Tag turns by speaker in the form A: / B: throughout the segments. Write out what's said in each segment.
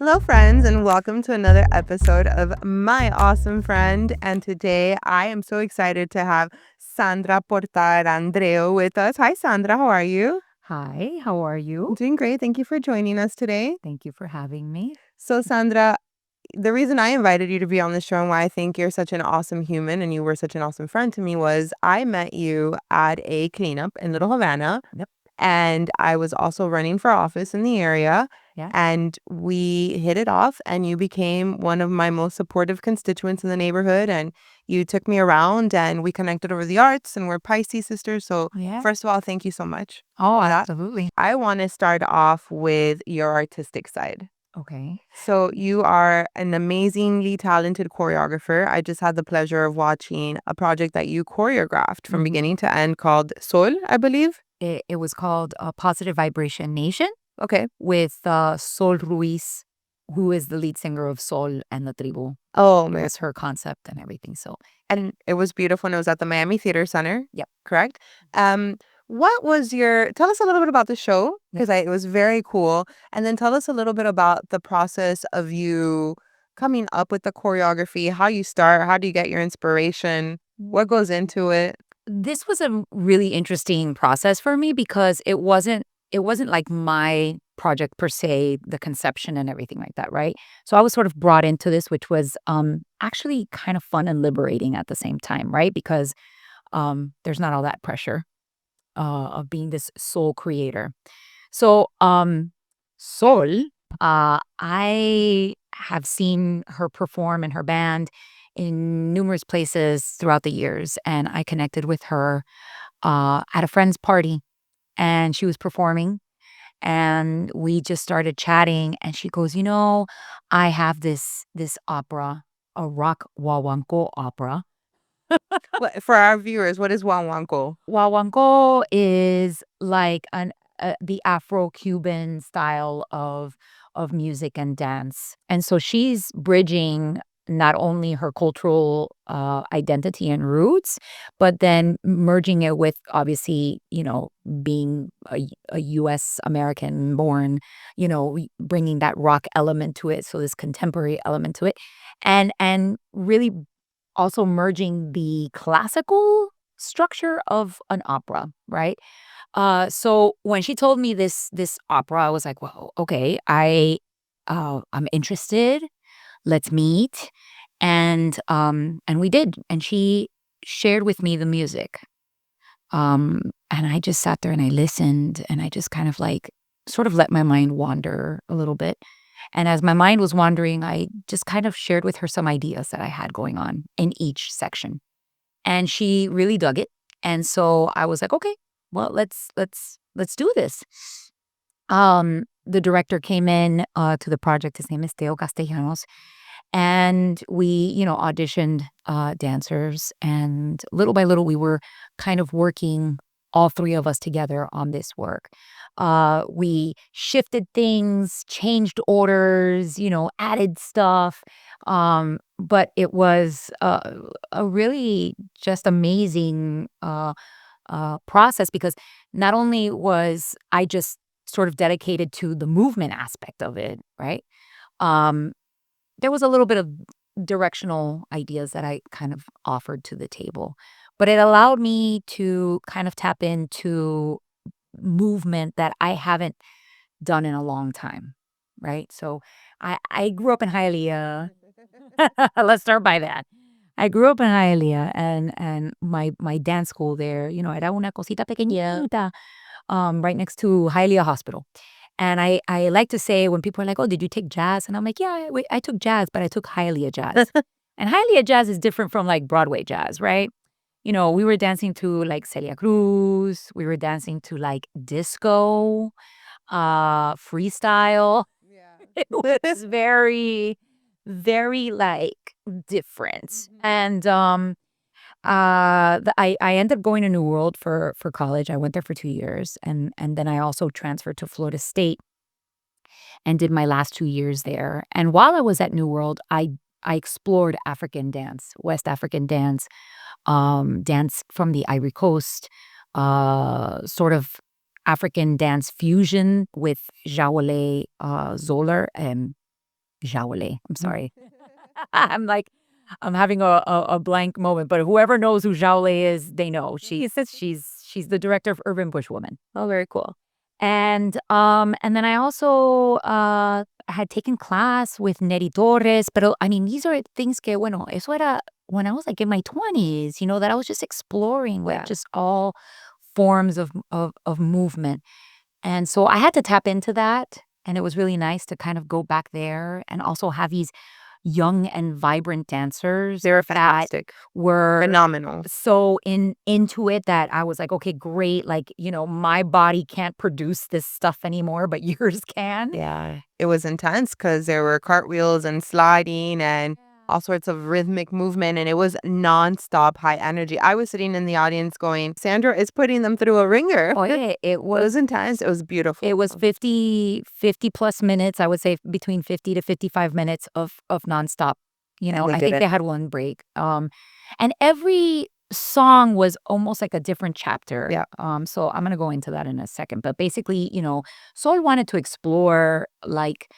A: Hello, friends, and welcome to another episode of My Awesome Friend. And today I am so excited to have Sandra Portal-Andreu with us. Hi, Sandra. How are you?
B: Hi, how are
A: I'm
B: you?
A: doing great. Thank you for joining us today.
B: Thank you for having me.
A: So, Sandra, the reason I invited you to be on the show and why I think you're such an awesome human and you were such an awesome friend to me was I met you at a cleanup in Little Havana.
B: Yep.
A: And I was also running for office in the area.
B: Yeah.
A: And we hit it off, and you became one of my most supportive constituents in the neighborhood. And you took me around, and we connected over the arts, and we're Pisces sisters. So,
B: Yeah.
A: first of all, thank you so much
B: Oh,
A: for that.
B: absolutely.
A: I want to start off with your artistic side.
B: Okay.
A: So, you are an amazingly talented choreographer. I just had the pleasure of watching a project that you choreographed from
B: Mhm.
A: beginning to end called Sol, I believe.
B: It was called Positive Vibration Nation
A: Okay.
B: with Sol Ruiz, who is the lead singer of Sol and the Tribu.
A: Oh,
B: It
A: man.
B: was her concept and everything. So,
A: And it was beautiful, and it was at the Miami Theater Center,
B: yep.
A: correct? What was your tell us a little bit about the show,
B: Yep.
A: because it was very cool, and then tell us a little bit about the process of you coming up with the choreography, how you start, how do you get your inspiration, what goes into it?
B: This was a really interesting process for me because it wasn't like my project per se, the conception and everything like that, right? So I was sort of brought into this, which was actually kind of fun and liberating at the same time, right? Because there's not all that pressure of being this sole creator. So Sol, I have seen her perform in her band in numerous places throughout the years, and I connected with her at a friend's party, and she was performing, and we just started chatting, and she goes, I have this opera, a rock wawanko opera.
A: What for our viewers, what is Wanwanko?
B: Wawanko is like the Afro-Cuban style of music and dance, and so she's bridging not only her cultural identity and roots, but then merging it with obviously, being a U.S. American born, bringing that rock element to it, so this contemporary element to it, and really also merging the classical structure of an opera, right? So when she told me this opera, I was like, "Well, okay, I'm interested. Let's meet." And we did. And she shared with me the music. And I just sat there and I listened and I just kind of like sort of let my mind wander a little bit. And as my mind was wandering, I just kind of shared with her some ideas that I had going on in each section. And she really dug it. And so I was like, okay, well, let's do this. The director came in to the project. His name is Teo Castellanos, and we, auditioned dancers, and little by little, we were kind of working all three of us together on this work. We shifted things, changed orders, added stuff. But it was a really just amazing process because not only was I just sort of dedicated to the movement aspect of it, right? Um, there was a little bit of directional ideas that I kind of offered to the table, but it allowed me to kind of tap into movement that I haven't done in a long time, right? So I grew up in Hialeah. Let's start by that. I grew up in Hialeah, and my dance school there, era una cosita pequeñita, right next to Hialeah Hospital. And I like to say when people are like, "Oh, did you take jazz?" And I'm like, "Yeah, I took jazz, but I took Hialeah jazz." And Hialeah jazz is different from like Broadway jazz, right? We were dancing to like Celia Cruz, we were dancing to like disco, freestyle. It was very, very like different. And I ended up going to New World for college. I went there for 2 years, and then I also transferred to Florida State and did my last 2 years there. And while I was at New World, I explored African dance, West African dance, dance from the Ivory Coast, sort of African dance fusion with Jawale Zoller. Jaole. I'm sorry. I'm like, I'm having a blank moment, but whoever knows who Jaole is, they know. She's the director of Urban Bush Woman.
A: Oh, very cool.
B: And then I also had taken class with Neri Torres, but I mean, these are things que, bueno, eso era when I was like in my 20s, that I was just exploring with just all forms of movement. And so I had to tap into that. And it was really nice to kind of go back there and also have these young and vibrant dancers.
A: They were fantastic.
B: Were
A: phenomenal.
B: So into it that I was like, okay, great. Like, my body can't produce this stuff anymore, but yours can.
A: Yeah. It was intense because there were cartwheels and sliding and all sorts of rhythmic movement, and it was nonstop high energy. I was sitting in the audience going, Sandra is putting them through a ringer.
B: Oh, yeah,
A: it was intense. It was beautiful.
B: It was 50 plus minutes. I would say between 50 to 55 minutes of nonstop. I think they had one break. And every song was almost like a different chapter.
A: Yeah.
B: So I'm going to go into that in a second. But basically, Sol wanted to explore like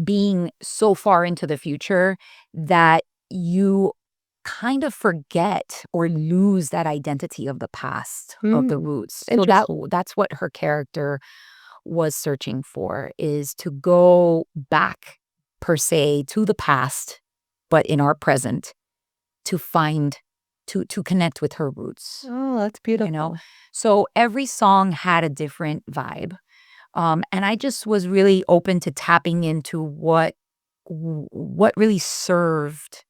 B: being so far into the future that you kind of forget or lose that identity of the past, of the roots. So that's what her character was searching for, is to go back per se to the past, but in our present, to find to connect with her roots.
A: Oh, that's beautiful.
B: So every song had a different vibe. And I just was really open to tapping into what really served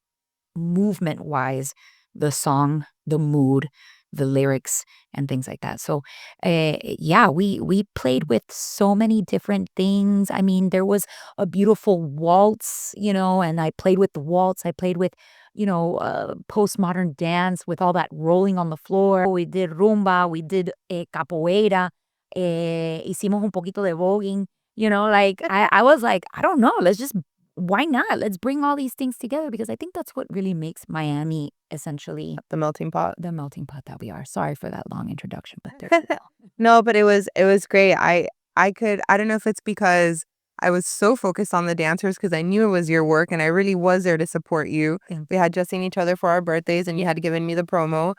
B: movement-wise the song, the mood, the lyrics, and things like that. So, we played with so many different things. I mean, there was a beautiful waltz, and I played with the waltz. I played with, postmodern dance with all that rolling on the floor. We did rumba, we did capoeira, hicimos un poquito de voguing, I was like, I don't know, why not? Let's bring all these things together, because I think that's what really makes Miami essentially
A: the melting pot.
B: The melting pot that we are. Sorry for that long introduction, but
A: no, but it was great. I don't know if it's because I was so focused on the dancers because I knew it was your work and I really was there to support you. We had just seen each other for our birthdays and you had given me the promo.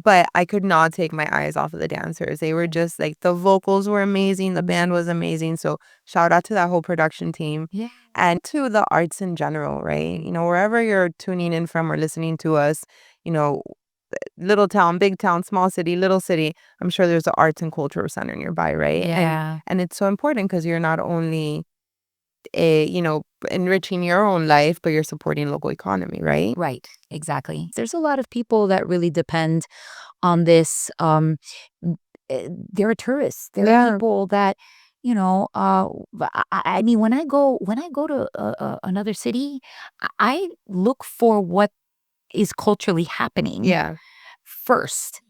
A: But I could not take my eyes off of the dancers. They were just like, the vocals were amazing. The band was amazing. So shout out to that whole production team.
B: Yeah.
A: And to the arts in general, right? Wherever you're tuning in from or listening to us, little town, big town, small city, little city, I'm sure there's an arts and cultural center nearby, right?
B: Yeah.
A: And it's so important because you're not only enriching your own life, but you're supporting local economy, right?
B: Right, exactly. There's a lot of people that really depend on this. There are tourists. There are people that, I mean, when I go to another city, I look for what is culturally happening.
A: Yeah.
B: First.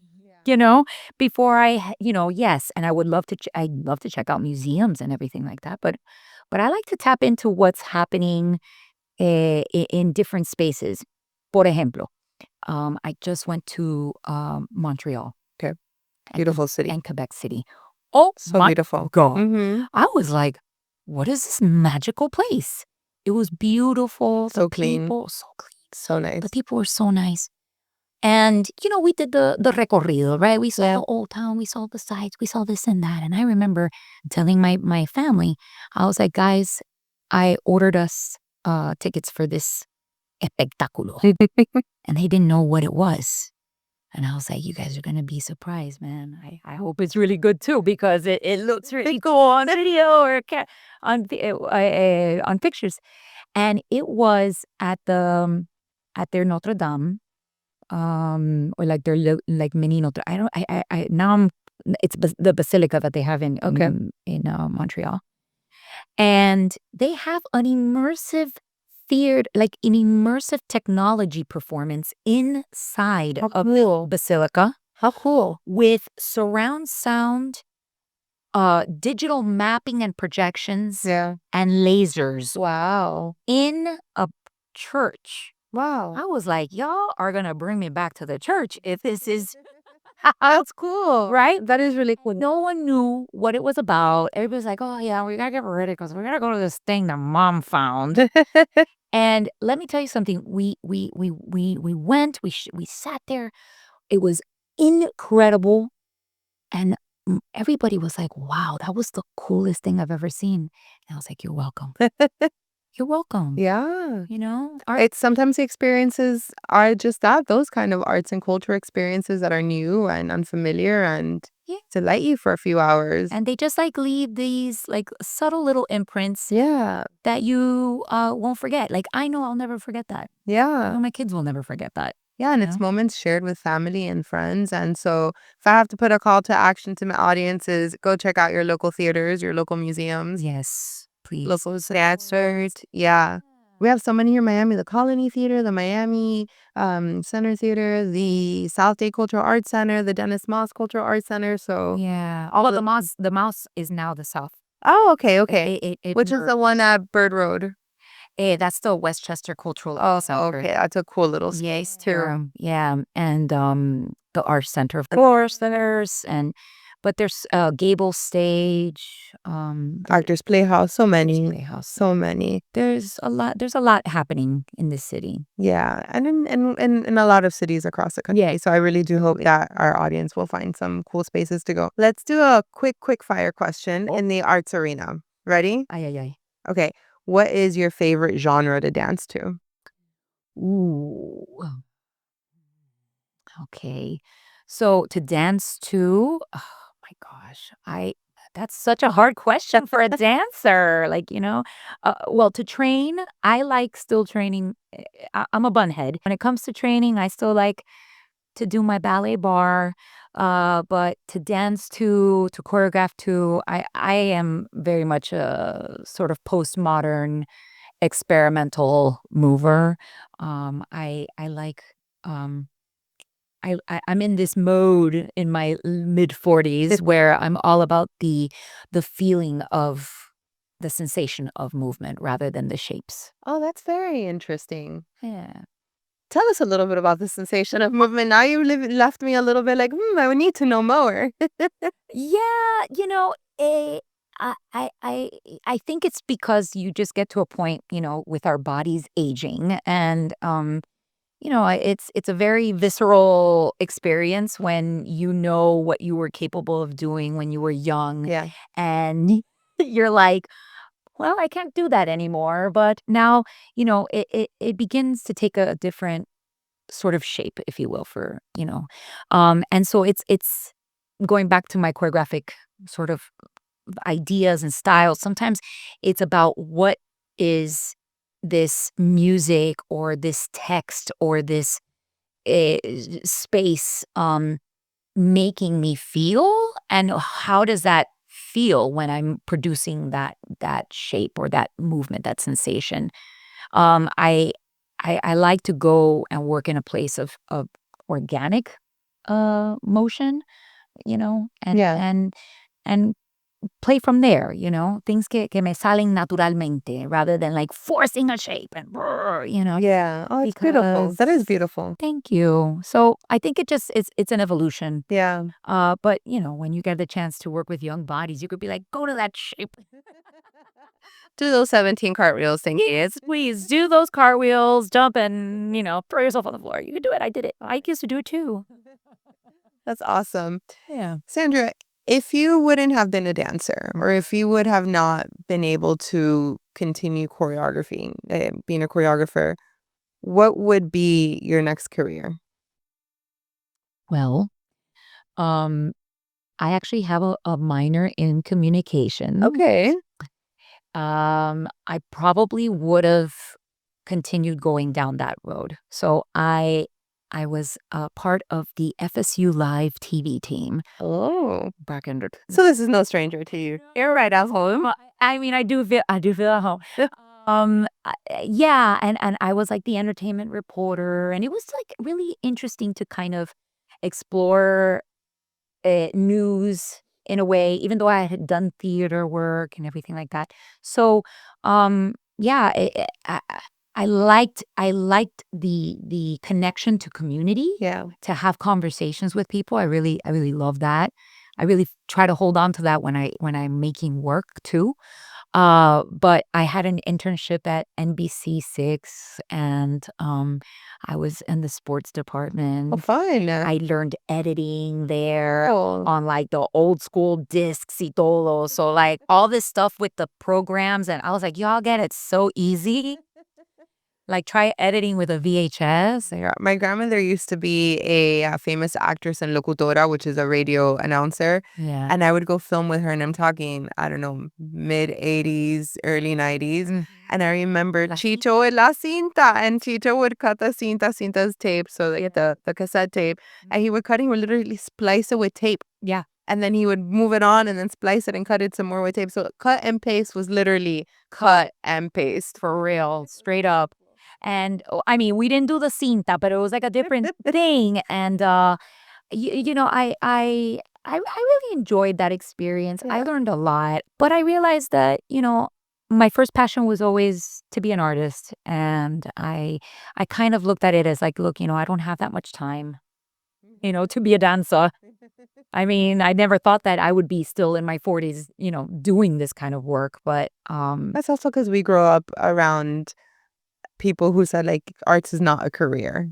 B: Before yes, and I would love to. I'd love to check out museums and everything like that. But I like to tap into what's happening in different spaces. Por ejemplo, I just went to Montreal.
A: Okay. Beautiful city.
B: And Quebec City. Oh,
A: so beautiful.
B: God. Mm-hmm. I was like, what is this magical place? It was beautiful.
A: So clean.
B: People, so clean.
A: So nice.
B: The people were so nice. And, we did the recorrido, right? We saw the old town, we saw the sights, we saw this and that. And I remember telling my family, I was like, guys, I ordered us tickets for this espectáculo. And they didn't know what it was. And I was like, you guys are going to be surprised, man. I hope it's really good, too, because it looks really cool on video or on pictures. And it was at their Notre Dame. Or like their like mini Notre. It's the basilica that they have in Montreal, and they have an immersive theater, like an immersive technology performance inside of the basilica.
A: How cool!
B: With surround sound, digital mapping and projections, and lasers.
A: Wow!
B: In a church.
A: Wow.
B: I was like, y'all are going to bring me back to the church if this is
A: That's cool.
B: Right?
A: That is really cool.
B: No one knew what it was about. Everybody's like, "Oh, yeah, we gotta get ready because we gotta go to this thing that mom found." And let me tell you something. We went. We sat there. It was incredible, and everybody was like, "Wow, that was the coolest thing I've ever seen." And I was like, "You're welcome. You're welcome."
A: Yeah.
B: You know, art.
A: It's sometimes the experiences are just that, those kind of arts and culture experiences that are new and unfamiliar and
B: Yeah.
A: delight you for a few hours.
B: And they just like leave these like subtle little imprints
A: Yeah.
B: that you won't forget. Like I know I'll never forget that. I
A: Yeah.
B: know my kids will never forget that.
A: Yeah, and
B: You
A: it's
B: know?
A: moments shared with family and friends, and so if I have to put a call to action to my audiences, go check out your local theaters, your local museums,
B: Yes, please.
A: local dancers. Yeah. We have so many here in Miami, the Colony Theater, the Miami Center Theater, the South Day Cultural Arts Center, the Dennis Moss Cultural Arts Center. So,
B: Yeah. Although the mouse is now the South.
A: oh, okay,
B: It
A: okay.
B: it it, it
A: Which is
B: mer-
A: the one at Bird Road?
B: that's the Westchester Cultural
A: Oh,
B: Arts Center.
A: okay. That's a cool little
B: Yes,
A: space too.
B: yeah, and the Arts Center, of course, but there's Gable Stage,
A: Actors Playhouse, so many,
B: Playhouse.
A: so many.
B: There's a lot happening in this city.
A: Yeah, and in a lot of cities across the country.
B: Yeah.
A: So I really do hope that our audience will find some cool spaces to go. Let's do a quick fire question in the arts arena. Ready?
B: Ay, ay, ay.
A: Okay. What is your favorite genre to dance to?
B: Ooh. Okay. So to dance to, oh my gosh, I that's such a hard question for a dancer. Like, well, to train, I like still training. I'm a bunhead. When it comes to training, I still like to do my ballet bar. But to dance to choreograph to, I am very much a sort of postmodern experimental mover. I like um I'm in this mode in my mid-40s where I'm all about the feeling of the sensation of movement rather than the shapes.
A: Oh, that's very interesting.
B: Yeah.
A: Tell us a little bit about the sensation of movement. Now you left me a little bit like, I would need to know more.
B: Yeah, I think it's because you just get to a point, with our bodies aging and it's a very visceral experience when you know what you were capable of doing when you were young
A: Yeah.
B: and you're like, well, I can't do that anymore. But now, it begins to take a different sort of shape, if you will, and so it's going back to my choreographic sort of ideas and styles. Sometimes it's about what is this music or this text or this space making me feel, and how does that feel when I'm producing that shape or that movement, that sensation. Um i i, I like to go and work in a place of organic motion, and
A: Yeah.
B: and play from there, things que me salen naturalmente rather than like forcing a shape and
A: Yeah. Oh, it's beautiful.
B: because
A: That is beautiful.
B: thank you. So I think it's an evolution.
A: Yeah.
B: But when you get the chance to work with young bodies, you could be like, go to that shape.
A: Do those 17 cartwheels thing.
B: Yes, please do those cartwheels, jump and, throw yourself on the floor. You can do it. I did it. I used to do it too.
A: That's awesome.
B: Yeah.
A: Sandra, if you wouldn't have been a dancer or if you would have not been able to continue choreography, being a choreographer, what would be your next career?
B: Well, um, I actually have a minor in communication.
A: Okay.
B: I probably would have continued going down that road. So I was a part of the FSU Live TV team
A: Oh.
B: back in the
A: So this is no stranger to you. You're right at home.
B: I mean, I do feel at home. Yeah, and I was like the entertainment reporter, and it was like really interesting to kind of explore news in a way, even though I had done theater work and everything like that. So, yeah, I liked the connection to community,
A: Yeah.
B: to have conversations with people. I really love that. I really try to hold on to that when I'm making work too. But I had an internship at NBC6, and I was in the sports
A: Oh,
B: department.
A: fun.
B: I learned editing there
A: Oh.
B: on, like, the old school discs y todo, so, like, all this stuff with the programs, and I was like, "Y'all get it so easy? Like, try editing with a VHS."
A: Yeah, my grandmother used to be a famous actress and locutora, which is a radio announcer.
B: Yeah.
A: And I would go film with her, and I'm talking, I don't know, mid 80s, early 90s.
B: Mm.
A: And I remember
B: La ci
A: Chicho and La Cinta, and Chicho would cut the cinta, cinta's tape, so like the cassette tape, and he would cut, he would literally splice it with tape.
B: Yeah.
A: And then he would move it on and then splice it and cut it some more with tape. So cut and paste was literally cut and paste.
B: For real, straight up. And, I mean, we didn't do the cinta, but it was, like, a different thing, and, I really enjoyed that experience. I
A: Yeah.
B: learned a lot, but I realized that, my first passion was always to be an artist, and I kind of looked at it as, like, "Look, I don't have that much time, to be a dancer." I mean, I never thought that I would be still in my 40s, doing this kind of work, but,
A: That's also because we grow up around people who said, like, arts is not a career.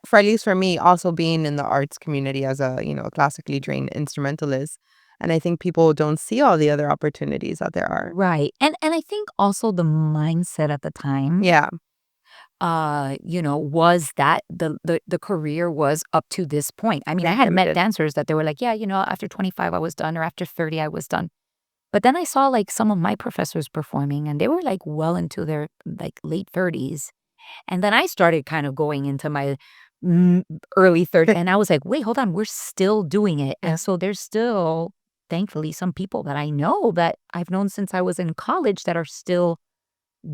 A: For at least for me, also being in the arts community as a classically trained instrumentalist, and I think people don't see all the other opportunities that there are.
B: right. And I think also the mindset at the time,
A: Yeah,
B: was that the career was up to this point. I mean, I
A: very
B: had met
A: limited.
B: dancers that they were like, "Yeah, after 25 I was done, or after 30 I was done." But then I saw, like, some of my professors performing, and they were, like, well into their, like, late 30s. And then I started kind of going into my mm, early 30s, and I was like, "Wait, hold on, we're still doing it."
A: Yeah.
B: And so there's still, thankfully, some people that I know that I've known since I was in college that are still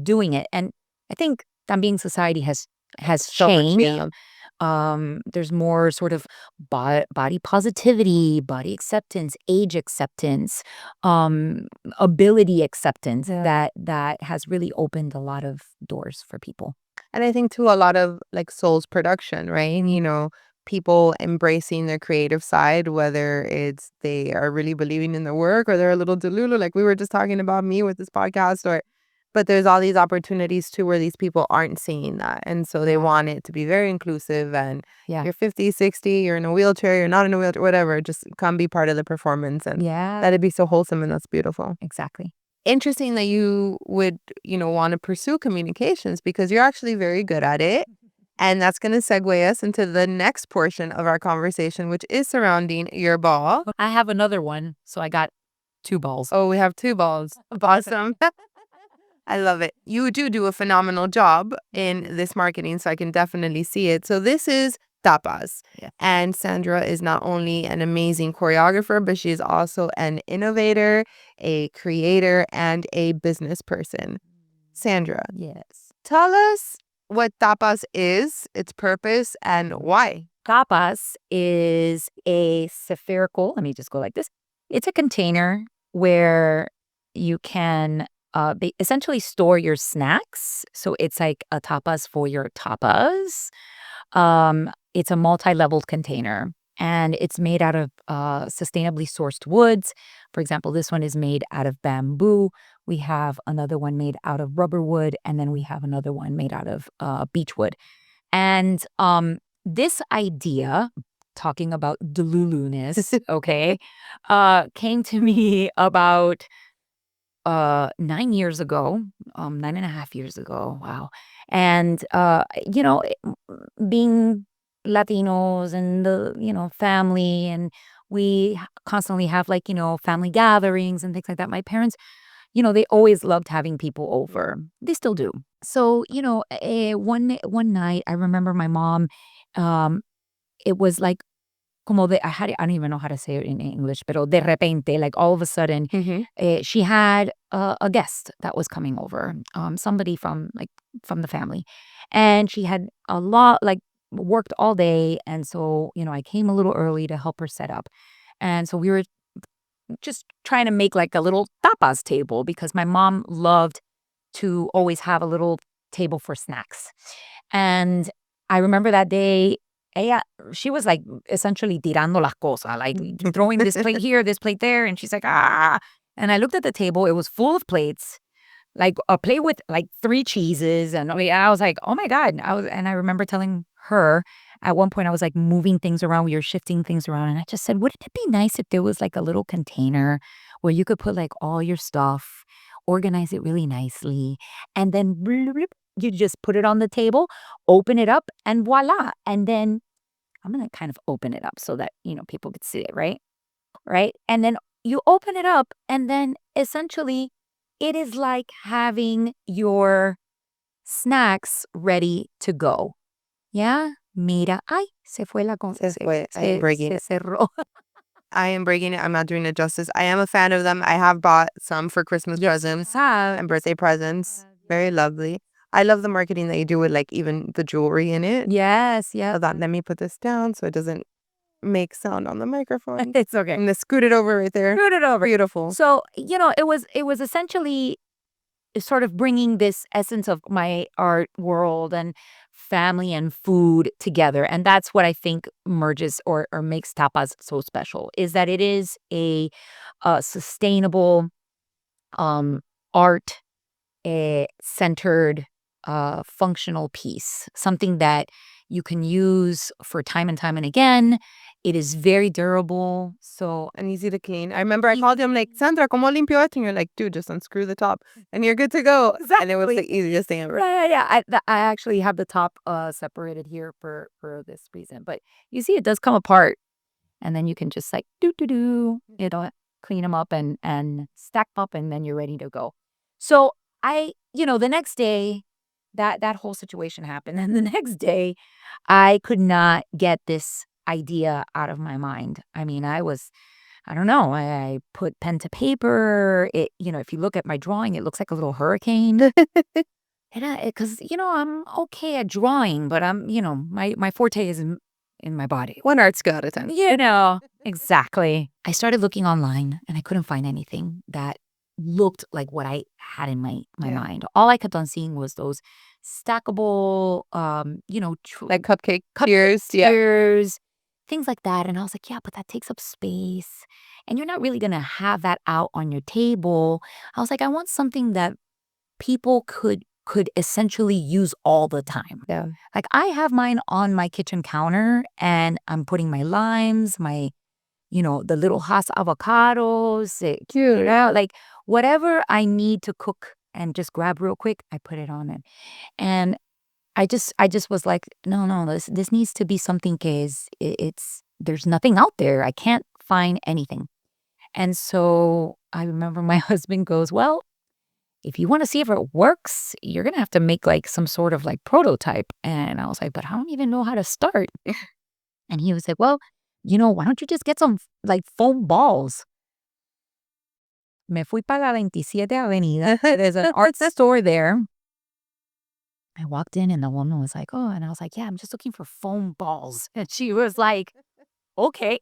B: doing it. And I think también society has
A: So much,
B: changed.
A: yeah.
B: There's more sort of body positivity, body acceptance, age acceptance, ability acceptance,
A: Yeah.
B: that has really opened a lot of doors for people.
A: And I think too a lot of like Soul's production, right? People embracing their creative side, whether it's they are really believing in their work or they're a little delulu, like we were just talking about me with this podcast, or but there's all these opportunities too where these people aren't seeing that. And so they
B: Yeah.
A: want it to be very inclusive and
B: Yeah.
A: you're 50, 60, you're in a wheelchair, you're not in a wheelchair, whatever, just come be part of the performance and
B: Yeah,
A: that'd be so wholesome and that's beautiful.
B: exactly.
A: Interesting that you would want to pursue communications because you're actually very good at it. And that's going to segue us into the next portion of our conversation, which is surrounding your ball.
B: I have another one, so I got 2 balls.
A: Oh, we have two balls. Awesome. I love it. You do a phenomenal job in this marketing, so I can definitely see it. So this is tapas.
B: Yeah.
A: And Sandra is not only an amazing choreographer, but she is also an innovator, a creator, and a business person. Sandra,
B: Yes.
A: tell us what tapas is, its purpose, and why.
B: Tapas is a spherical, let me just go like this. It's a container where you can essentially store your snacks. So it's like a tapas for your tapas. It's a multi-leveled container, and it's made out of sustainably sourced woods. For example, this one is made out of bamboo. We have another one made out of rubber wood, and then we have another one made out of beech wood. And this idea, talking about deluluness, okay, came to me about 9 years ago, 9.5 years ago. Wow. And, being Latinos and the family, and we constantly have, like, family gatherings and things like that. My parents, they always loved having people over. They still do. So, one night, I remember my mom, um, it was like, como de, I don't even know how to say it in English, pero de repente, like all of a sudden,
A: Mm-hmm.
B: she had a guest that was coming over, somebody from the family, and she had a lot, like, worked all day, and so I came a little early to help her set up, and so we were just trying to make like a little tapas table because my mom loved to always have a little table for snacks. And I remember that day, ella, she was like essentially tirando las cosas, like throwing this plate here, this plate there. And she's like, ah. And I looked at the table. It was full of plates, like a plate with like 3 cheeses. And I was like, oh my God. And I remember telling her at one point, I was like moving things around. We were shifting things around. And I just said, wouldn't it be nice if there was like a little container where you could put like all your stuff, organize it really nicely, and then bloop, bloop, you just put it on the table, open it up, and voila. And then I'm going to kind of open it up so that, people could see it, right? Right. And then you open it up, and then essentially it is like having your snacks ready to go. Yeah. Mira, ay, se fue la cosa.
A: Se fue. I am breaking it.
B: Cerró.
A: I am breaking it. I'm not doing it justice. I am a fan of them. I have bought some for Christmas presents and birthday presents. Very lovely. I love the marketing that you do with like even the jewelry in it.
B: Yes, yeah.
A: So that, let me put this down so it doesn't make sound on the microphone.
B: It's okay.
A: I'm gonna scoot it over right there.
B: Scoot it over.
A: Beautiful.
B: So, it was essentially sort of bringing this essence of my art world and family and food together. And that's what I think merges or makes tapas so special, is that it is a sustainable, art centered, functional piece, something that you can use for time and time and again. It is very durable. So,
A: And easy to clean. I remember I called him like, Sandra, ¿cómo limpio esto? And you're like, dude, just unscrew the top and you're good to go. And it was the easiest thing ever.
B: yeah. I actually have the top separated here for this reason. But you see, it does come apart, and then you can just like clean them up and stack them up, and then you're ready to go. So the next day, that whole situation happened, and the next day, I could not get this idea out of my mind. I mean, I don't know. I put pen to paper. If you look at my drawing, it looks like a little hurricane. And because I'm okay at drawing, but my forte is in my body.
A: One art skill at a time.
B: Exactly. I started looking online, and I couldn't find anything that looked like what I had in my mind. All I kept on seeing was those stackable,
A: Like cupcake
B: tiers,
A: tiers. Yeah.
B: things like that. And I was like, yeah, but that takes up space, and you're not really going to have that out on your table. I was like, I want something that people could essentially use all the time.
A: Yeah.
B: Like, I have mine on my kitchen counter, and I'm putting my limes, my the little Hass avocados,
A: Cute.
B: like whatever I need to cook and just grab real quick, I put it on it. And I just was like, no, this needs to be something there's nothing out there. I can't find anything. And so I remember my husband goes, well, if you want to see if it works, you're going to have to make like some sort of like prototype. And I was like, but I don't even know how to start. And he was like, well, why don't you just get some like foam balls? Me fui para la 27 Avenida. There's an art store there. I walked in, and the woman was like, oh, and I was like, yeah, I'm just looking for foam balls. And she was like, okay.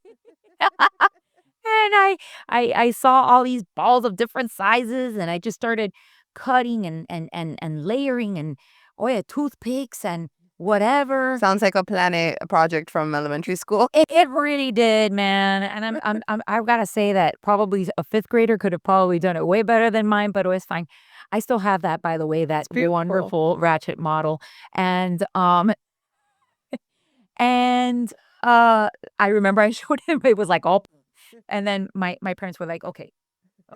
B: And I saw all these balls of different sizes, and I just started cutting and layering and toothpicks and whatever.
A: Sounds like a project from elementary school.
B: It really did, man. And I've got to say that probably a 5th grader could have probably done it way better than mine, but it was fine. I still have that, by the way, that wonderful ratchet model. And I remember I showed him, it was like all, and then my parents were like, okay,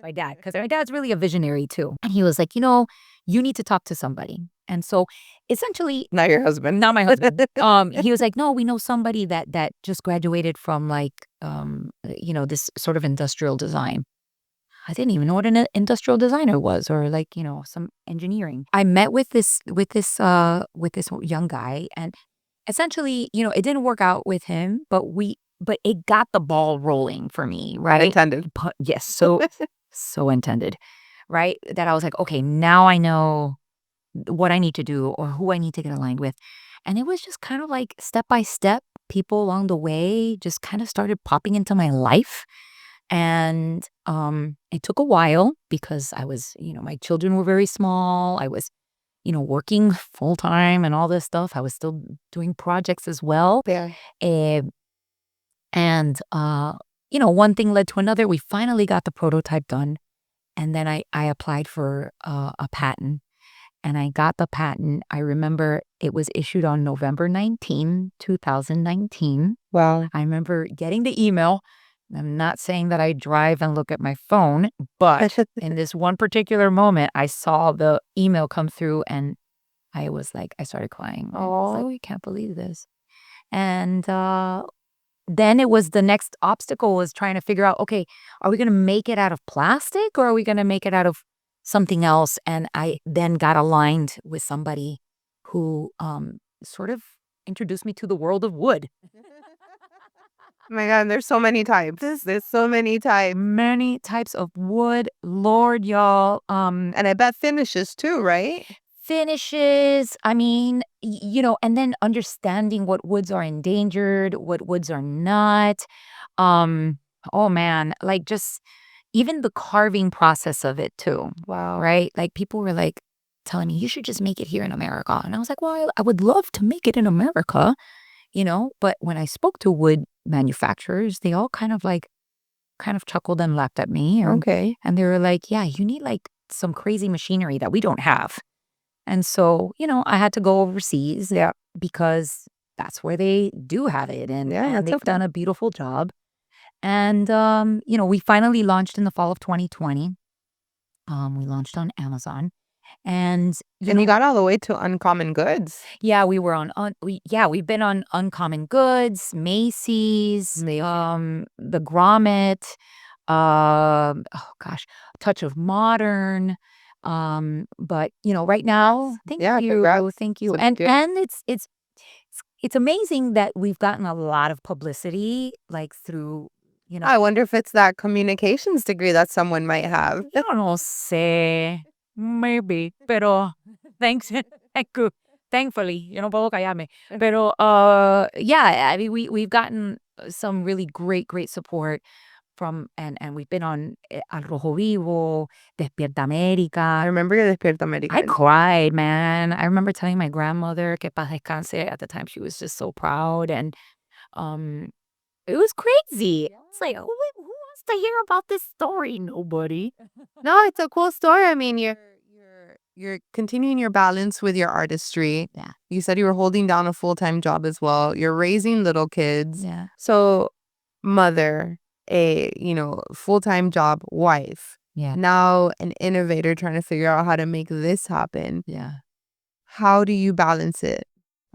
B: my dad, because my dad's really a visionary too. And he was like, you need to talk to somebody. And so essentially,
A: Not your husband.
B: not my husband. He was like, no, we know somebody that just graduated from like, this sort of industrial design. I didn't even know what an industrial designer was, or like, some engineering. I met with this young guy, and essentially, it didn't work out with him, but it got the ball rolling for me, right?
A: Intended.
B: But yes, so intended, right? That I was like, okay, now I know what I need to do or who I need to get aligned with. And it was just kind of like step by step, people along the way just kind of started popping into my life. And it took a while because I was, my children were very small. I was, working full time and all this stuff. I was still doing projects as well.
A: Yeah.
B: Eh, and, one thing led to another. We finally got the prototype done. And then I applied for a patent and I got the patent. I remember it was issued on November 2019.
A: Wow.
B: I remember getting the email. I'm not saying that I drive and look at my phone, but in this one particular moment, I saw the email come through and I started crying. I was like,
A: Oh.
B: we can't believe this. And then it was the next obstacle was trying to figure out, okay, are we going to make it out of plastic or are we going to make it out of something else? And I then got aligned with somebody who sort of introduced me to the world of wood.
A: Oh my God, there's so many types. There's so many types.
B: Many types of wood, Lord, y'all.
A: And I bet finishes too, right?
B: Finishes. I mean, and then understanding what woods are endangered, what woods are not. Um, oh man, like just even the carving process of it too,
A: Wow.
B: right? Like people were like telling me, you should just make it here in America. And I was like, well, I would love to make it in America, but when I spoke to wood manufacturers, they all kind of chuckled and laughed at me.
A: Okay.
B: And they were like, yeah, you need like some crazy machinery that we don't have. And so, I had to go overseas.
A: Yeah.
B: Because that's where they do have it. And,
A: Yeah,
B: and
A: that's
B: they've
A: okay.
B: done a beautiful job. And, we finally launched in the fall of 2020. We launched on Amazon. And,
A: And you got all the way to Uncommon Goods.
B: yeah, we were we've been on Uncommon Goods, Macy's, the Grommet, oh gosh, Touch of Modern. But right now, thank
A: Yeah,
B: you,
A: congrats.
B: thank you.
A: So
B: And
A: good.
B: and it's amazing that we've gotten a lot of publicity like through,
A: I wonder if it's that communications degree that someone might have.
B: yo no sé, maybe, pero thanks, thank you. Thankfully, no puedo callarme. Pero, yeah, I mean, we've gotten some really great support from, and we've been on Al Rojo Vivo, Despierta
A: I
B: América.
A: remember your Despierta
B: I
A: America.
B: cried, man. I remember telling my grandmother, que paz descanse, at the time she was just so proud, and um, it was crazy. It's like, who wants to hear about this story? Nobody.
A: No, it's a cool story. I mean, you're continuing your balance with your artistry.
B: Yeah.
A: You said you were holding down a full-time job as well. You're raising little kids.
B: Yeah.
A: So, mother, a, full-time job, wife.
B: Yeah.
A: Now an innovator trying to figure out how to make this happen.
B: Yeah.
A: How do you balance it?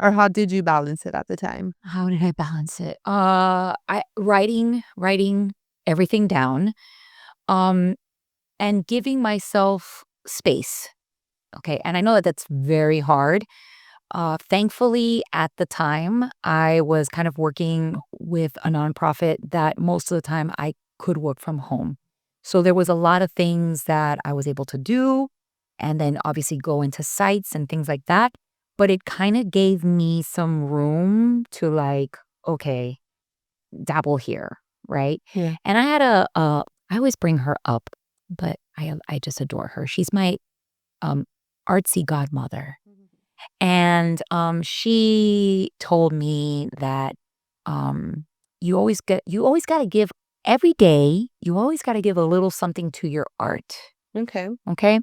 A: Or how did you balance it at the time?
B: How did I balance it? I writing everything down, um, and giving myself space. Okay, and I know that that's very hard. Thankfully, at the time, I was kind of working with a nonprofit that most of the time I could work from home. So there was a lot of things that I was able to do, and then obviously go into sites and things like that. But it kind of gave me some room to like, okay, dabble here, right?
A: Yeah.
B: And I had I always bring her up, but I just adore her. She's my um, artsy godmother. And she told me that you always got to give every day. You always got to give a little something to your art.
A: Okay.
B: Okay.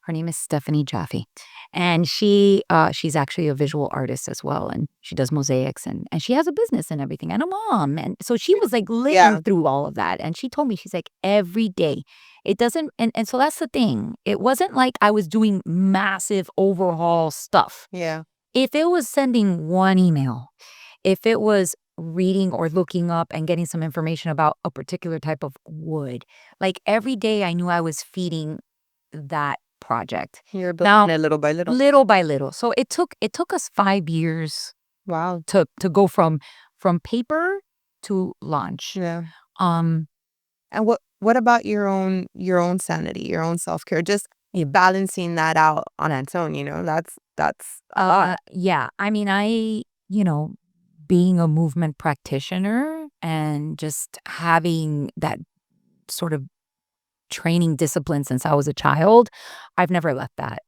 B: Her name is Stephanie Jaffe, and she's actually a visual artist as well, and she does mosaics and she has a business and everything, and a mom, and so she was like living
A: Yeah.
B: through all of that, and she told me she's like every day. It doesn't, and so that's the thing. It wasn't like I was doing massive overhaul stuff.
A: Yeah.
B: If it was sending one email, if it was reading or looking up and getting some information about a particular type of wood, like every day I knew I was feeding that project.
A: You're
B: Now,
A: building it little by little.
B: little by little. So it took us 5 years
A: Wow.
B: to go from paper to launch.
A: Yeah.
B: Um
A: And what about your own sanity, your own self-care? Just balancing that out on its own, that's a lot.
B: yeah, I mean, being a movement practitioner and just having that sort of training discipline since I was a child, I've never left that.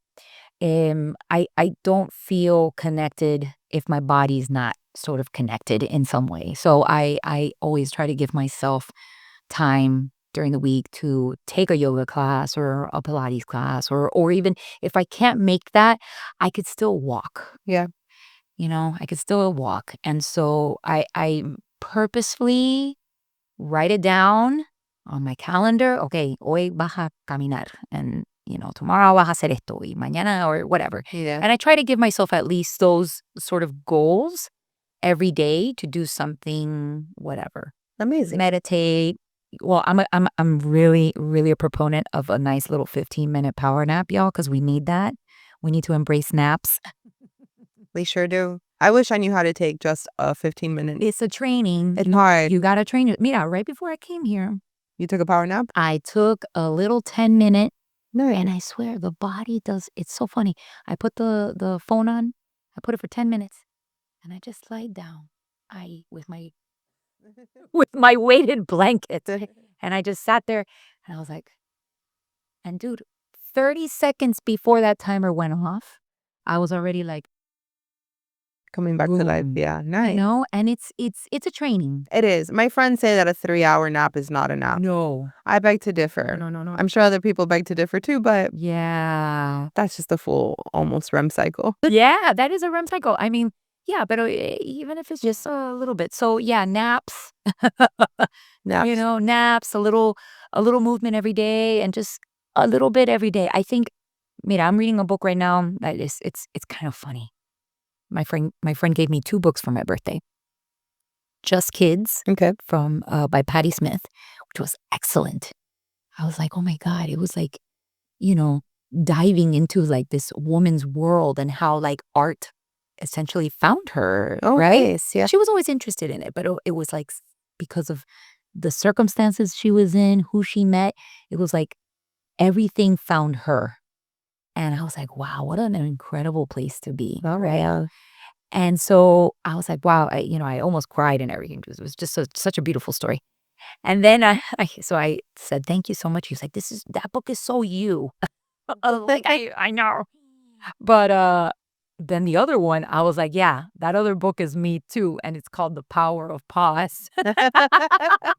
B: I don't feel connected if my body's not sort of connected in some way. So I always try to give myself time during the week to take a yoga class or a Pilates class, or even if I can't make that, I could still walk.
A: Yeah.
B: I could still walk. And so I purposefully write it down on my calendar. Okay, hoy vas a caminar, and tomorrow vas a hacer esto, y mañana or whatever.
A: Yeah.
B: And I try to give myself at least those sort of goals every day to do something, whatever.
A: Amazing.
B: Meditate. Well, I'm really, really a proponent of a nice little 15-minute power nap, y'all, because we need that. We need to embrace naps.
A: We sure do. I wish I knew how to take just a 15-minute.
B: It's a training.
A: It's hard.
B: You got to train it. Mira, right before I came here,
A: You took a power nap?
B: I took a little 10-minute,
A: No.
B: and I swear the body does. It's so funny. I put the phone on. I put it for 10 minutes, and I just lied down. With my weighted blanket, and I just sat there, and I was like, and dude, 30 seconds before that timer went off, I was already like,
A: Coming back to life.
B: boom.
A: Yeah. Nice.
B: And it's a training.
A: It is. My friends say that a 3-hour nap is not a nap.
B: No.
A: I beg to differ.
B: No.
A: I'm sure other people beg to differ too, but
B: Yeah.
A: that's just a full almost REM cycle.
B: Yeah, that is a REM cycle. I mean, yeah, but even if it's just a little bit. So yeah, naps.
A: Naps.
B: Naps, a little movement every day, and just a little bit every day. I think, I'm reading a book right now that it's kind of funny. My friend gave me 2 books for my birthday. Just Kids,
A: Okay.
B: from by Patti Smith, which was excellent. I was like, oh my God, it was like, diving into like this woman's world and how like art essentially found her,
A: Oh,
B: right?
A: nice. Yeah.
B: She was always interested in it, but it was like because of the circumstances she was in, who she met, it was like everything found her. And I was like, wow, what an incredible place to be.
A: All right. Yeah.
B: And so I was like, wow, I almost cried and everything. It was just such a beautiful story. And then I said, thank you so much. He was like, that book is so you. Like, I know. But then the other one, I was like, yeah, that other book is me too. And it's called The Power of Pause. And I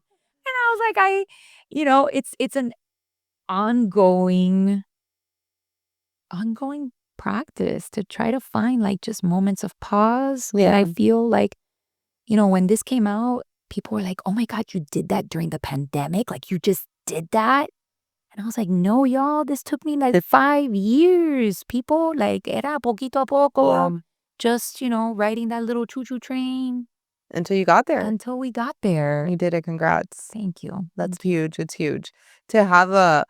B: was like, it's an ongoing practice to try to find like just moments of pause.
A: Yeah.
B: And I feel like, when this came out, people were like, oh my God, you did that during the pandemic? Like you just did that? And I was like, no, y'all, this took me like 5 years, people. Like, era poquito a poco. Just, riding that little choo-choo train
A: Until you got there.
B: until we got there.
A: You did it. Congrats.
B: Thank you.
A: That's huge. It's huge. To have a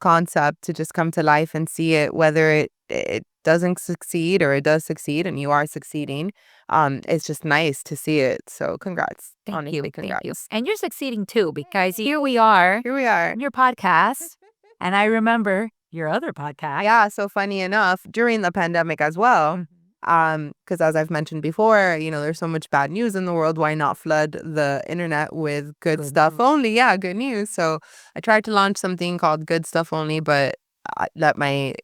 A: concept to just come to life and see it, whether it doesn't succeed or it does succeed and you are succeeding, it's just nice to see it. So congrats.
B: Thank
A: Honestly,
B: you.
A: congrats.
B: Thank you. And you're succeeding too, because here we are
A: Here we are.
B: on your podcast. And I remember your other podcast.
A: Yeah, so funny enough, during the pandemic as well, because as I've mentioned before, there's so much bad news in the world. Why not flood the internet with good stuff
B: news.
A: only? Yeah, good news. So I tried to launch something called Good Stuff Only, but I let my,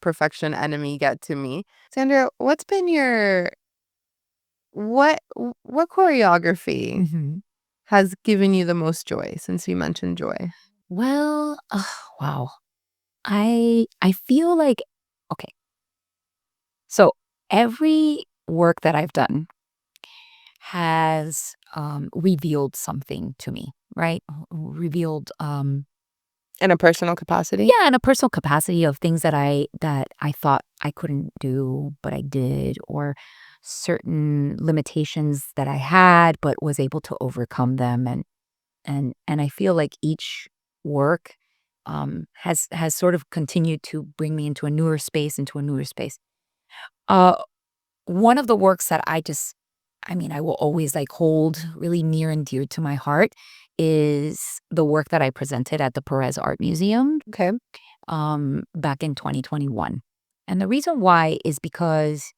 A: perfection enemy get to me. Sandra, what's been what choreography
B: Mhm.
A: has given you the most joy, since you mentioned joy?
B: Well, wow. I feel like, okay. So every work that I've done has revealed something to me, right? Revealed,
A: In a personal capacity?
B: yeah, in a personal capacity of things that I thought I couldn't do, but I did, or certain limitations that I had, but was able to overcome them. And I feel like each work has sort of continued to bring me into a newer space, Uh, One of the works that I will always like hold really near and dear to my heart is the work that I presented at the Perez Art Museum
A: Okay.
B: back in 2021. And the reason why is because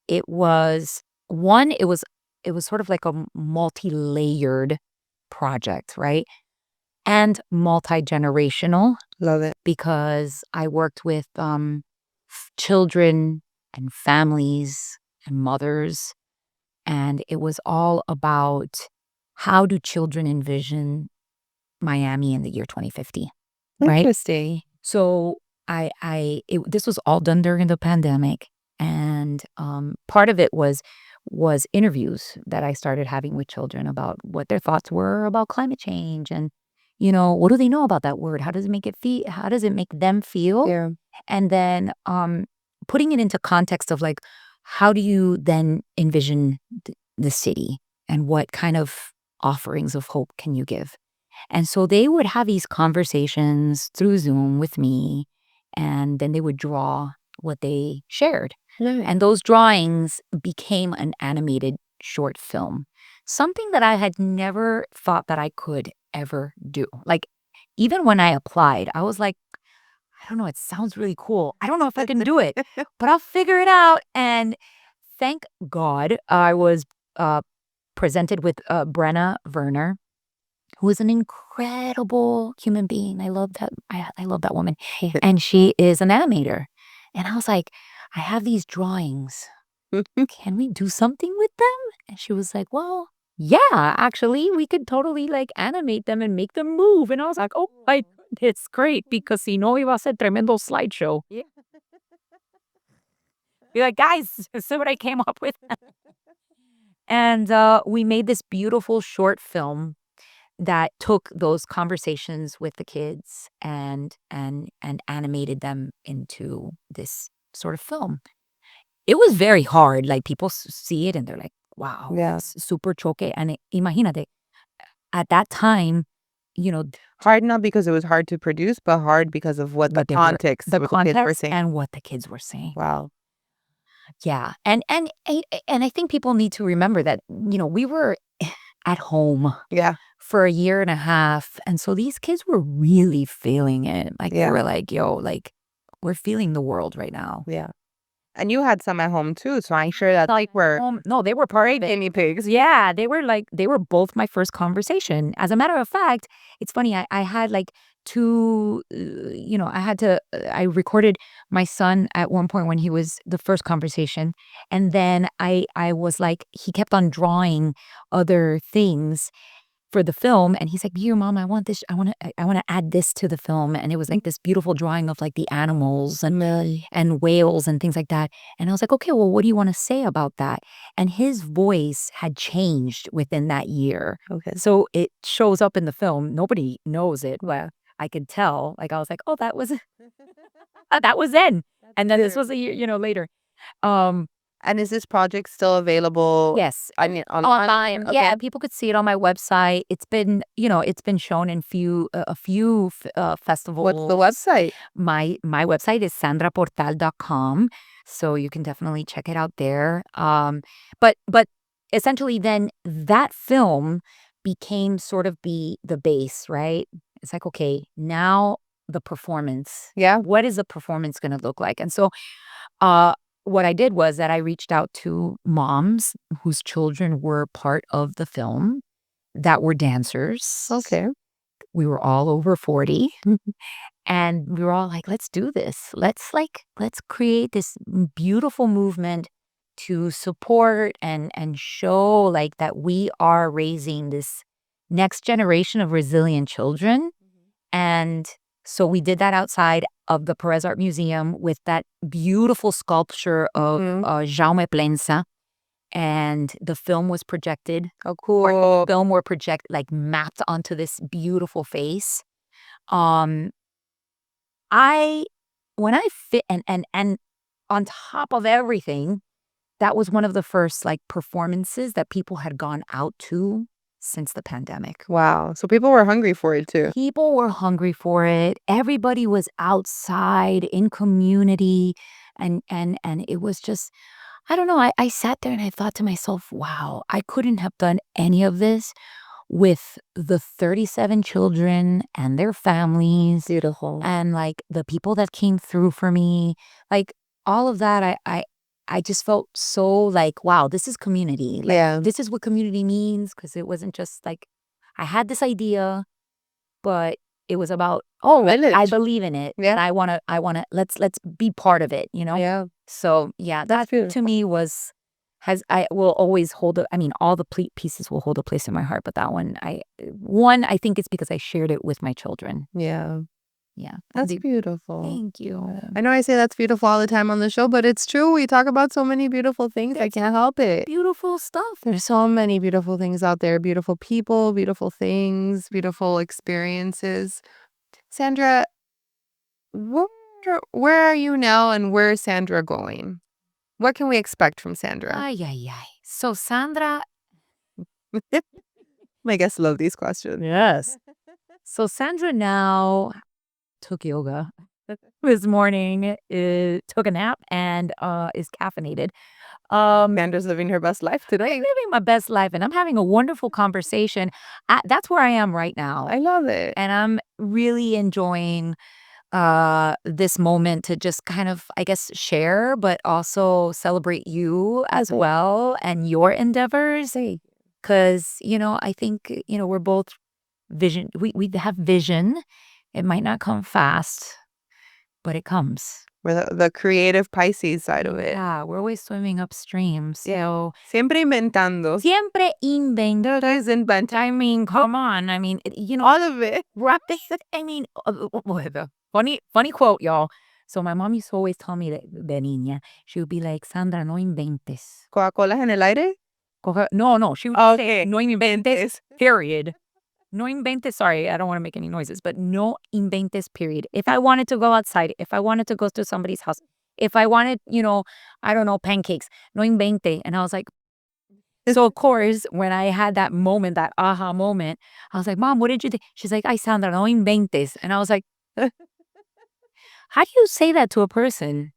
B: it was it was sort of like a multi-layered project, right? And multi-generational,
A: Love it.
B: because I worked with children and families and mothers. And it was all about how do children envision Miami in the year 2050, right?
A: Interesting.
B: So this was all done during the pandemic, and part of it was interviews that I started having with children about what their thoughts were about climate change, and what do they know about that word? How does it make it feel? How does it make them feel?
A: Yeah.
B: And then putting it into context of like, how do you then envision the city, and what kind of offerings of hope can you give? And so they would have these conversations through Zoom with me, and then they would draw what they shared.
A: Nice.
B: And those drawings became an animated short film, something that I had never thought that I could ever do. Like, even when I applied, I was like, I don't know, it sounds really cool. I don't know if I can do it, but I'll figure it out. And thank God I was presented with Brenna Werner, who is an incredible human being. I love that. I love that woman. And she is an animator. And I was like, I have these drawings. Can we do something with them? And she was like, well, yeah, actually, we could totally like animate them and make them move. And I was like, oh my, it's great, because si no iba a ser tremendo slideshow.
A: Yeah.
B: Be like, guys, see what I came up with. And we made this beautiful short film that took those conversations with the kids and animated them into this sort of film. It was very hard. Like, people see it and they're like, wow,
A: Yeah.
B: it's super choque. And imagínate, at that time,
A: Hard not because it was hard to produce, but hard because of what the
B: what they were,
A: context,
B: the
A: what the kids were
B: context
A: saying.
B: and what the kids were saying.
A: Wow.
B: Yeah. And I think people need to remember that, we were at home
A: Yeah.
B: for a year and a half. And so these kids were really feeling it. Like, they
A: Yeah.
B: were like, yo, like, we're feeling the world right now.
A: Yeah. And you had some at home too, so I'm sure that like were
B: No, they were part of it.
A: guinea pigs.
B: Yeah, they were both my first conversation. As a matter of fact, it's funny, I had like two, I recorded my son at one point when he was the first conversation. And then I was like, he kept on drawing other things for the film, and he's like, "Here, mom, I want this. I want to add this to the film." And it was like this beautiful drawing of like the animals and whales and things like that. And I was like, "Okay, well, what do you want to say about that?" And his voice had changed within that year,
A: Okay.
B: so it shows up in the film. Nobody knows it, but I could tell. Like, I was like, "Oh, that was that was then," and then this was a year, later. Um,
A: And is this project still available?
B: Yes.
A: I mean,
B: Online.
A: Okay.
B: Yeah, people could see it on my website. It's been shown in a few festivals.
A: What's the website?
B: My website is sandraportal.com, so you can definitely check it out there. But essentially, then that film became sort of the base, right? It's like, okay, now the performance.
A: Yeah.
B: What is the performance going to look like? And so, uh, what I did was that I reached out to moms whose children were part of the film that were dancers.
A: Okay.
B: We were all over 40. And we were all like, let's do this. Let's create this beautiful movement to support and show like that we are raising this next generation of resilient children. And so we did that outside of the Perez Art Museum with that beautiful sculpture of Jaume Plensa. And the film was projected.
A: Oh, cool.
B: Film were like mapped onto this beautiful face. I when I fit and on top of everything, that was one of the first like performances that people had gone out to since the pandemic.
A: Wow. So people were hungry for it too.
B: People were hungry for it. Everybody was outside in community, and it was just, I don't know. I sat there and I thought to myself, wow, I couldn't have done any of this with the 37 children and their families.
A: Beautiful.
B: And like the people that came through for me, like all of that, I just felt so like, wow, this is community. Like,
A: Yeah.
B: this is what community means, because it wasn't just like I had this idea, but it was about I believe in it.
A: Yeah.
B: And I wanna let's be part of it,
A: Yeah.
B: So yeah, that to
A: beautiful.
B: me I will always hold I mean, all the pieces will hold a place in my heart, but that one, I think it's because I shared it with my children.
A: Yeah.
B: Yeah.
A: That's beautiful.
B: Thank you.
A: I know I say that's beautiful all the time on the show, but it's true. We talk about so many beautiful things. I can't help it.
B: Beautiful stuff.
A: There's so many beautiful things out there. Beautiful people, beautiful things, beautiful experiences. Sandra, where, where are you now and where is Sandra going? What can we expect from Sandra?
B: Ay, ay, ay. So Sandra,
A: My guests love these questions.
B: yes. So Sandra now took yoga this morning, took a nap, and is caffeinated.
A: Sandra's living her best life
B: I'm
A: today.
B: living my best life, and I'm having a wonderful conversation. That's where I am right now,
A: I love it.
B: and I'm really enjoying this moment to just kind of, I guess, share, but also celebrate you as well and your endeavors. Because I think we're both vision. We have vision. It might not come fast, but it comes.
A: We're the creative Pisces side of it.
B: Yeah, we're always swimming upstream.
A: Yeah.
B: So
A: Siempre inventando.
B: siempre invento.
A: Always invent
B: I mean, come on. I mean,
A: all of it.
B: right? I mean, the funny quote, y'all. So my mom used to always tell me that de niña, she would be like, Sandra, no inventes.
A: Coca-Cola en el aire?
B: No, she would
A: Okay.
B: say, no inventes, period. No inventes, sorry, I don't want to make any noises, but no inventes, period. If I wanted to go outside, if I wanted to go to somebody's house, if I wanted, I don't know, pancakes, no invente. And I was like, so of course, when I had that moment, that aha moment, I was like, Mom, what did you think? She's like, ay, Sandra, no inventes. And I was like, how do you say that to a person?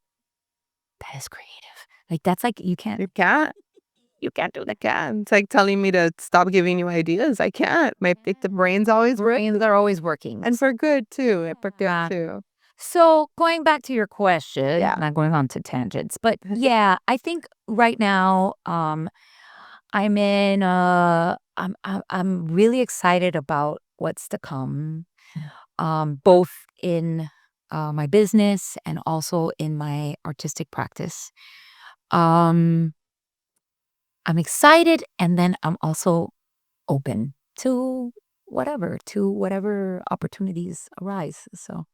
B: That is creative. Like, that's like,
A: You can't.
B: you can't do that.
A: It's like telling me to stop giving you ideas. I can't. The brain's always working.
B: Brains are always working.
A: And for good, too. For good,
B: Yeah.
A: too.
B: So going back to your question,
A: Yeah.
B: not going on to tangents, but yeah, I think right now, I'm in, I'm really excited about what's to come, both in my business and also in my artistic practice. Um, I'm excited, and then I'm also open to whatever opportunities arise. So,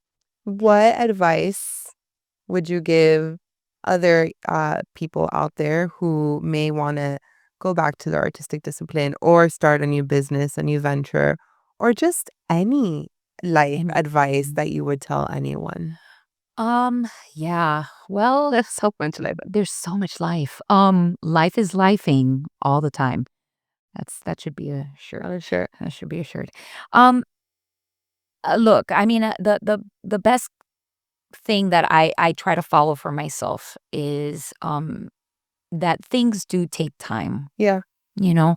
A: What advice would you give other people out there who may want to go back to their artistic discipline or start a new business, a new venture, or just any life advice that you would tell anyone?
B: yeah. Well,
A: There's so much life.
B: there's so much life. Life is lifing all the time. That should be a shirt.
A: Oh, sure.
B: That should be a shirt. Um, Look, I mean, the best thing that I try to follow for myself is that things do take time.
A: Yeah.
B: You know,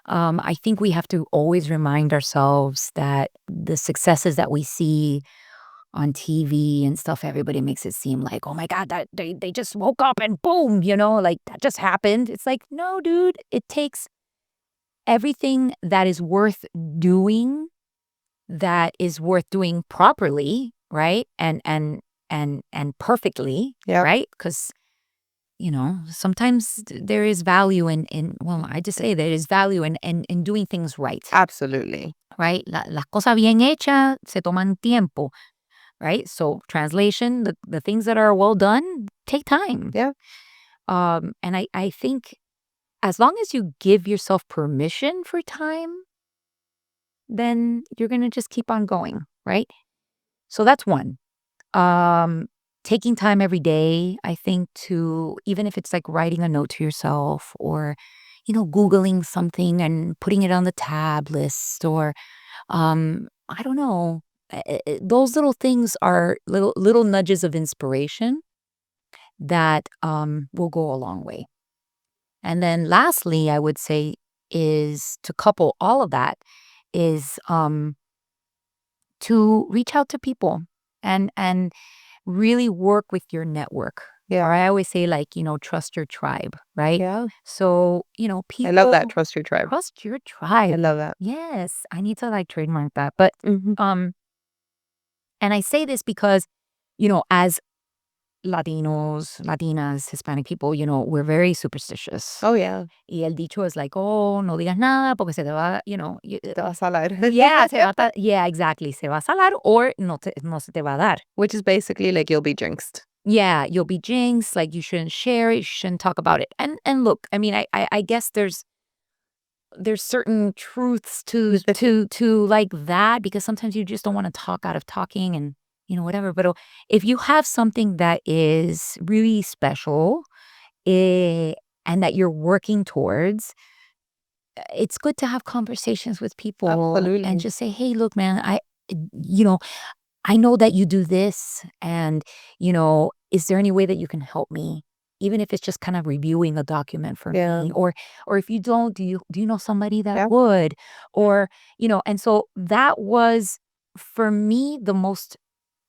B: I think we have to always remind ourselves that the successes that we see on TV and stuff, everybody makes it seem like, oh my God, that they just woke up and boom, like that just happened. It's like, no, dude, it takes everything that is worth doing, that is worth doing properly, right? And perfectly,
A: Yeah.
B: right? Because sometimes there is value in well, I just say there is value in doing things right,
A: Absolutely.
B: right? Las cosas bien hechas se toman tiempo, right? So translation, the things that are well done take time.
A: Yeah.
B: And I think as long as you give yourself permission for time, then you're gonna just keep on going, right? So that's one. Taking time every day, I think, to even if it's like writing a note to yourself or, Googling something and putting it on the tab list or, I don't know. Those little things are little nudges of inspiration that will go a long way. And then lastly, I would say is to couple all of that is to reach out to people and really work with your network.
A: Yeah.
B: Or I always say, like, trust your tribe, right?
A: Yeah.
B: So,
A: I
B: people
A: love that. Trust your tribe.
B: trust your
A: I
B: tribe.
A: love that.
B: Yes, I need to like trademark that. But
A: Mhm.
B: And I say this because, as Latinos, Latinas, Hispanic people, we're very superstitious.
A: Oh, yeah.
B: Y el dicho is like, oh, no digas nada porque se te va,
A: Te va a salar.
B: yeah, yeah, exactly. Se va a salar or no se te va a dar.
A: Which is basically like you'll be jinxed.
B: Yeah, you'll be jinxed. Like you shouldn't share it. You shouldn't talk about it. And look, I mean, I guess there's certain truths to like that because sometimes you just don't want to talk out of talking and whatever. But if you have something that is really special, eh, and that you're working towards, it's good to have conversations with people and
A: Absolutely.
B: just say, hey, look, man, you know I know that you do this, and, is there any way that you can help me? Even if it's just kind of reviewing a document for
A: Yeah.
B: me, or if you don't, do you know somebody that
A: Yeah.
B: would? Or, and so that was for me the most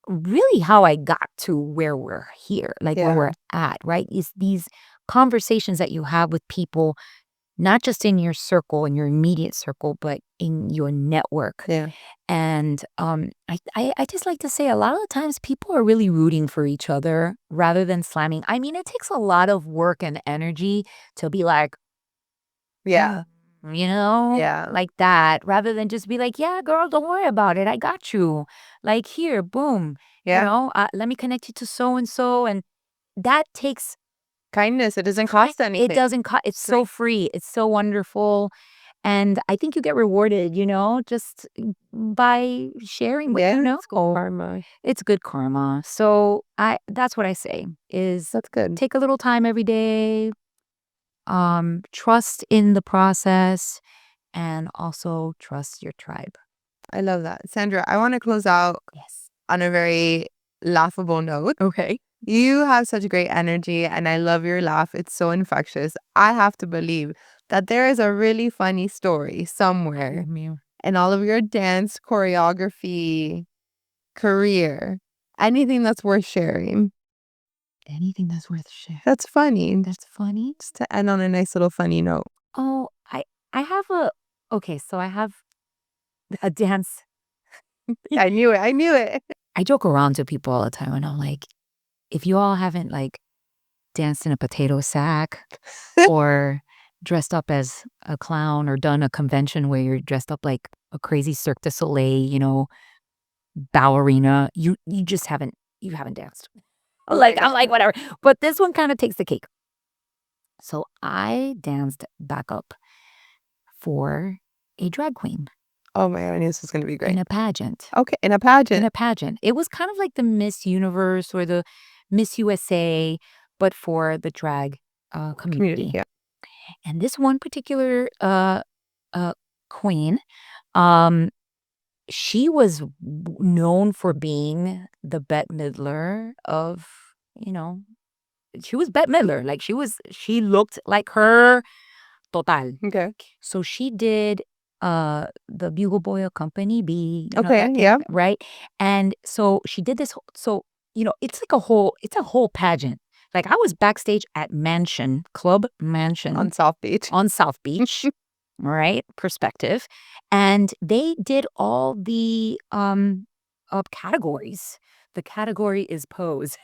B: really how I got to where we're here, like where
A: Yeah.
B: we're at, right? Is these conversations that you have with people, not just in your circle, in your immediate circle, but in your network.
A: Yeah.
B: And I just like to say a lot of the times people are really rooting for each other rather than slamming. I mean, it takes a lot of work and energy to be like,
A: Yeah. Yeah.
B: like that, rather than just be like, yeah, girl, don't worry about it. I got you. Like, here, boom,
A: Yeah.
B: let me connect you to so and so. And that takes
A: Kindness. It doesn't cost anything.
B: it doesn't cost. It's so free. It's so wonderful. And I think you get rewarded, just by sharing what you know.
A: It's good karma.
B: It's good karma. So that's what I say is
A: That's good.
B: take a little time every day, trust in the process, and also trust your tribe.
A: I love that. Sandra, I want to close out
B: Yes.
A: on a very laughable note.
B: Okay.
A: You have such great energy and I love your laugh. It's so infectious. I have to believe that there is a really funny story somewhere in all of your dance choreography career. Anything that's worth sharing.
B: Anything that's worth sharing.
A: That's funny.
B: That's funny.
A: Just to end on a nice little funny note.
B: Oh, I have so I have a dance.
A: I knew it. I knew it.
B: I joke around to people all the time and I'm like, if you all haven't like danced in a potato sack or dressed up as a clown or done a convention where you're dressed up like a crazy Cirque du Soleil, ballerina, you just haven't danced. Like, I'm like, whatever. But this one kind of takes the cake. So I danced back up for a drag queen.
A: Oh my God, I knew this was going to be great.
B: In a pageant.
A: Okay, in a pageant.
B: In a pageant. It was kind of like the Miss Universe or the Miss USA, but for the drag community.
A: Yeah.
B: And this one particular queen, she was known for being the Bette Midler of, she was Bette Midler. Like she looked like her total.
A: Okay.
B: So she did the Bugle Boy Company be
A: okay, yeah.
B: right? And so she did this it's like it's a whole pageant. Like I was backstage at Club Mansion
A: On South Beach.
B: on South Beach, right? Perspective. And they did all the categories. The category is pose.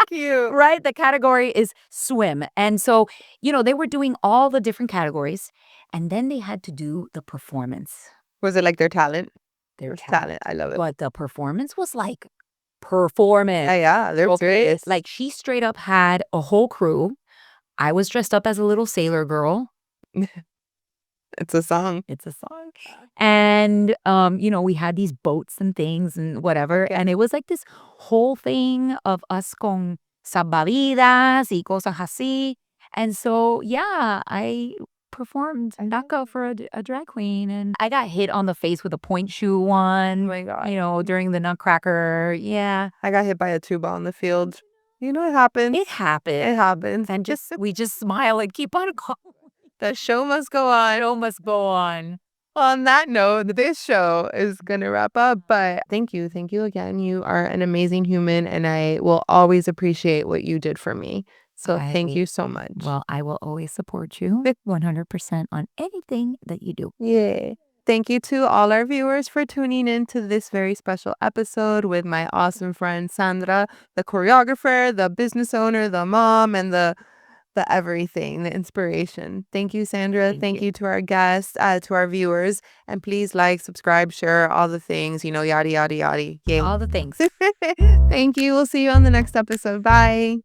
A: Cute.
B: Right? The category is swim. And so, they were doing all the different categories and then they had to do the performance.
A: Was it like their talent?
B: Their
A: talent. I love it.
B: But the performance was like performance.
A: Yeah, they're great.
B: Like she straight up had a whole crew. I was dressed up as a little sailor girl.
A: It's a song.
B: It's a song. And, we had these boats and things and whatever. And it was like this whole thing of us con salvavidas y cosas así. And so, yeah, I performed DACA for a drag queen. And I got hit on the face with a point shoe one,
A: Oh my God.
B: during the Nutcracker. Yeah.
A: I got hit by a tuba on the field. It happens.
B: It happened.
A: It happens.
B: And we just smile and keep on going.
A: The show must go on.
B: Show must go on.
A: On that note, this show is going to wrap up, but thank you. Thank you again. You are an amazing human, and I will always appreciate what you did for me. So thank you so much.
B: Well, I will always support you 100% on anything that you do.
A: Yeah. Thank you to all our viewers for tuning in to this very special episode with my awesome friend Sandra, the choreographer, the business owner, the mom, and the everything, the inspiration. Thank you, Sandra.
B: Thank
A: Thank
B: you.
A: you to our guests, to our viewers, and please like, subscribe, share, all the things, yada yada yada. Yay.
B: All the things.
A: Thank you. We'll see you on the next episode. Bye.